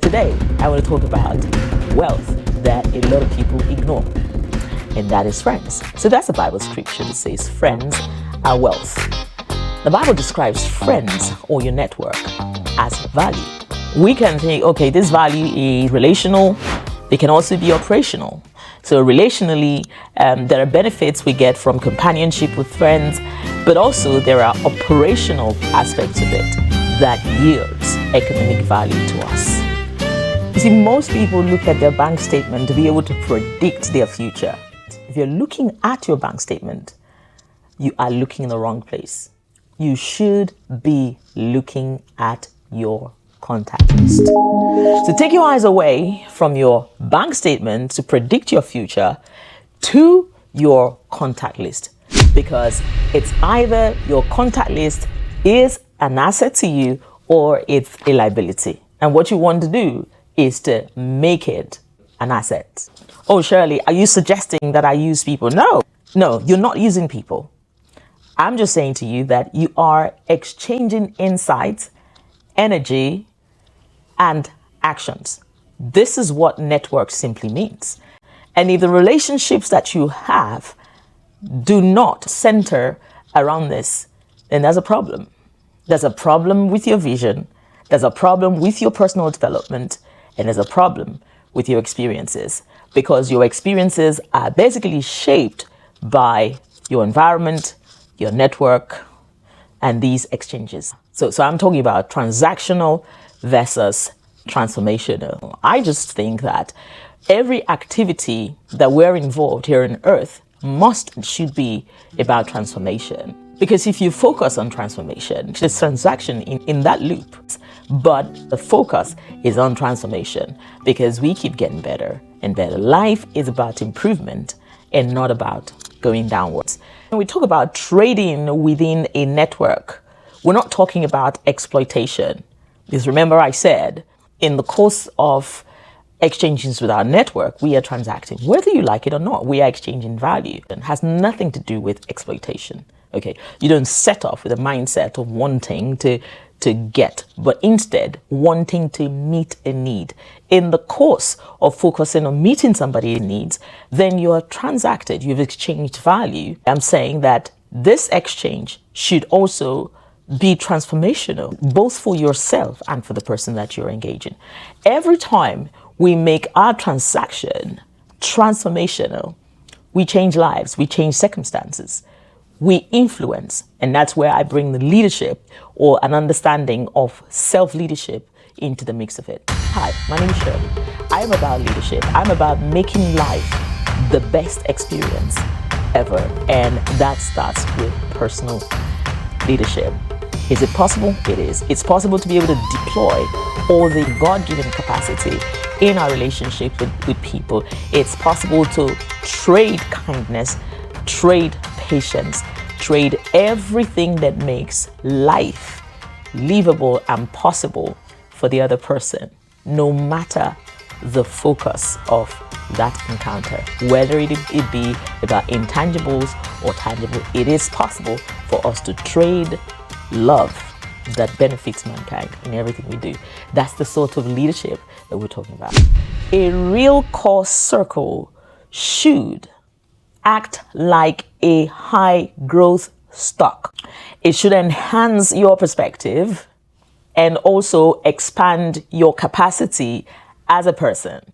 Today, I want to talk about wealth that a lot of people ignore, and that is friends. So that's a Bible scripture that says friends are wealth. The Bible describes friends or your network as value. We can think, okay, this value is relational. They can also be operational. So relationally, there are benefits we get from companionship with friends, but also there are operational aspects of it that yields economic value to us. You see, most people look at their bank statement to be able to predict their future. If you're looking at your bank statement, you are looking in the wrong place. You should be looking at your contact list. So take your eyes away from your bank statement to predict your future to your contact list, because it's either your contact list is an asset to you or it's a liability. And what you want to do is to make it an asset. Oh, Shirley, are you suggesting that I use people? No, you're not using people. I'm just saying to you that you are exchanging insights, energy, and actions. This is what network simply means. And if the relationships that you have do not center around this, then there's a problem. There's a problem with your vision. There's a problem with your personal development. And there's a problem with your experiences, because your experiences are basically shaped by your environment, your network, and these exchanges. So I'm talking about transactional versus transformational. I just think that every activity that we're involved here on earth should be about transformation. Because if you focus on transformation, there's transaction in that loop. But the focus is on transformation, because we keep getting better and better. Life is about improvement and not about going downwards. When we talk about trading within a network, we're not talking about exploitation. Because remember I said, in the course of exchanges with our network, we are transacting. Whether you like it or not, we are exchanging value. It has nothing to do with exploitation. Okay, you don't set off with a mindset of wanting to get, but instead wanting to meet a need. In the course of focusing on meeting somebody's needs, then you are transacted, you've exchanged value. I'm saying that this exchange should also be transformational, both for yourself and for the person that you're engaging. Every time we make our transaction transformational, we change lives, we change circumstances, we influence. And that's where I bring the leadership or an understanding of self-leadership into the mix of it. Hi, my name is Shirley. I am about leadership. I'm about making life the best experience ever. And that starts with personal leadership. Is it possible? It is. It's possible to be able to deploy all the God-given capacity in our relationship with people. It's possible to trade kindness, trade patience, trade everything that makes life livable and possible for the other person, no matter the focus of that encounter. Whether it be about intangibles or tangible, it is possible for us to trade love that benefits mankind in everything we do. That's the sort of leadership that we're talking about. A real core circle should act like a high growth stock. It should enhance your perspective and also expand your capacity as a person.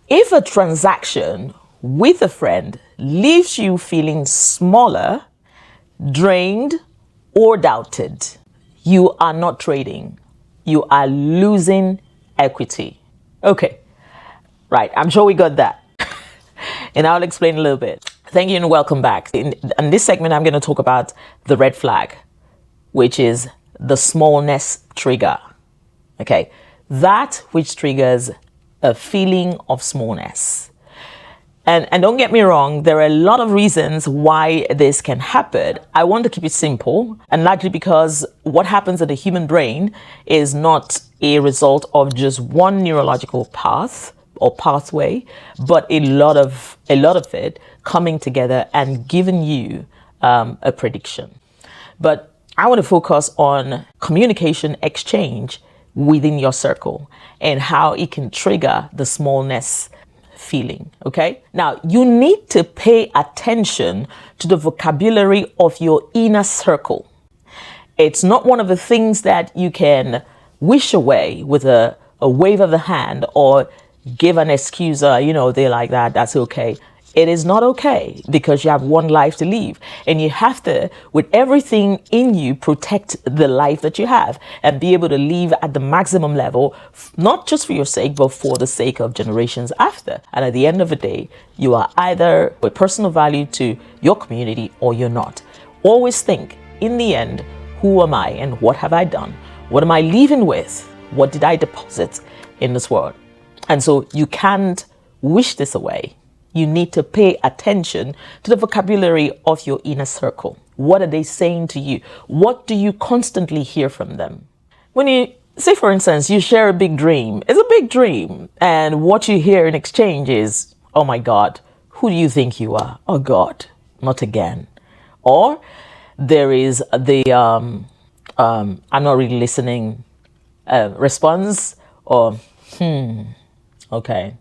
If a transaction with a friend leaves you feeling smaller, drained, or doubted, you are not trading. You are losing equity. Okay, right, I'm sure we got that. And I'll explain a little bit. Thank you and welcome back. In this segment, I'm going to talk about the red flag, which is the smallness trigger. Okay, that which triggers a feeling of smallness. And don't get me wrong, there are a lot of reasons why this can happen. I want to keep it simple, and largely because what happens in the human brain is not a result of just one neurological path or pathway, but a lot of it coming together and giving you a prediction. But I want to focus on communication exchange within your circle and how it can trigger the smallness feeling. Okay, now you need to pay attention to the vocabulary of your inner circle. It's not one of the things that you can wish away with a wave of the hand or give an excuse, they're like that, that's okay. It is not okay, because you have one life to live, and you have to, with everything in you, protect the life that you have and be able to live at the maximum level, not just for your sake, but for the sake of generations after. And at the end of the day, you are either a personal value to your community or you're not. Always think, in the end, who am I and what have I done? What am I leaving with? What did I deposit in this world? And so you can't wish this away. You need to pay attention to the vocabulary of your inner circle. What are they saying to you? What do you constantly hear from them? When you say, for instance, you share a big dream, it's a big dream. And what you hear in exchange is, oh my God, who do you think you are? Oh God, not again. Or there is the, I'm not really listening response, or, okay.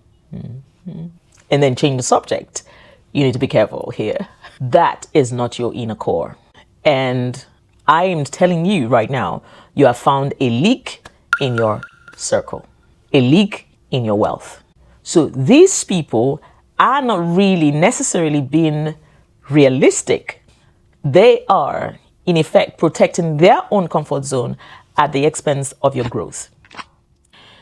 And then change the subject. You need to be careful here. That is not your inner core. And I am telling you right now, you have found a leak in your circle, a leak in your wealth. So these people are not really necessarily being realistic. They are, in effect, protecting their own comfort zone at the expense of your growth.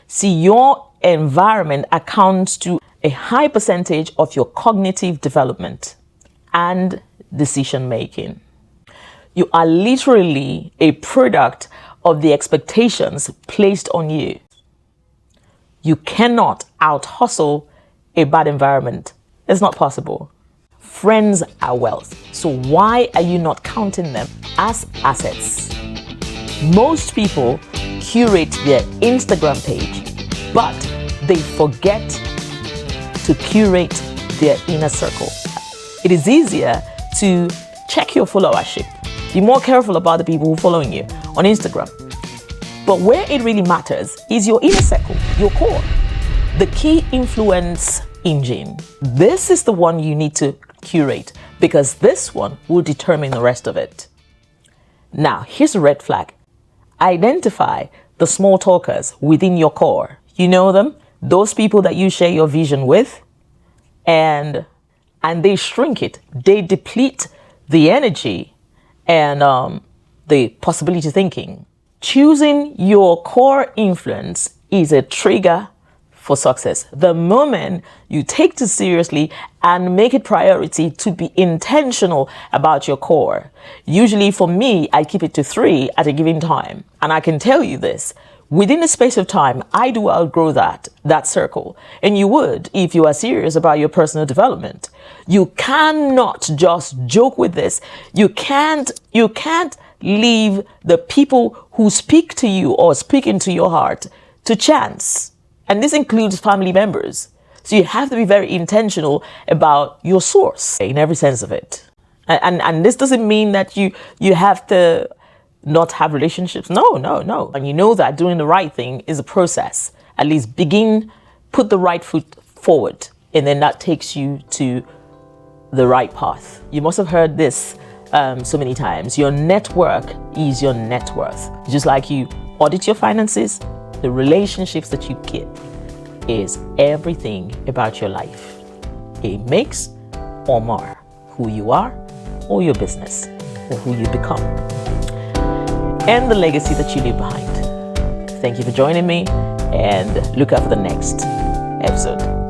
See, your environment accounts to a high percentage of your cognitive development and decision making. You are literally a product of the expectations placed on you. You cannot out-hustle a bad environment. It's not possible. Friends are wealth. So why are you not counting them as assets? Most people curate their Instagram page, but they forget to curate their inner circle. It is easier to check your followership. Be more careful about the people who are following you on Instagram. But where it really matters is your inner circle, your core, the key influence engine. This is the one you need to curate, because this one will determine the rest of it. Now, here's a red flag. Identify the small talkers within your core. You know them? Those people that you share your vision with, and they shrink it. They deplete the energy and the possibility of thinking. Choosing your core influence is a trigger for success. The moment you take this seriously and make it priority to be intentional about your core. Usually for me, I keep it to 3 at a given time. And I can tell you this, within a space of time, I do outgrow that circle. And you would if you are serious about your personal development. You cannot just joke with this. You can't leave the people who speak to you or speak into your heart to chance. And this includes family members. So you have to be very intentional about your source in every sense of it. And this doesn't mean that you have to not have relationships. No. And you know that doing the right thing is a process. At least put the right foot forward, and then that takes you to the right path. You must have heard this so many times. Your network is your net worth. Just like you audit your finances, the relationships that you keep is everything about your life. It makes or mar who you are or your business or who you become and the legacy that you leave behind. Thank you for joining me, and look out for the next episode.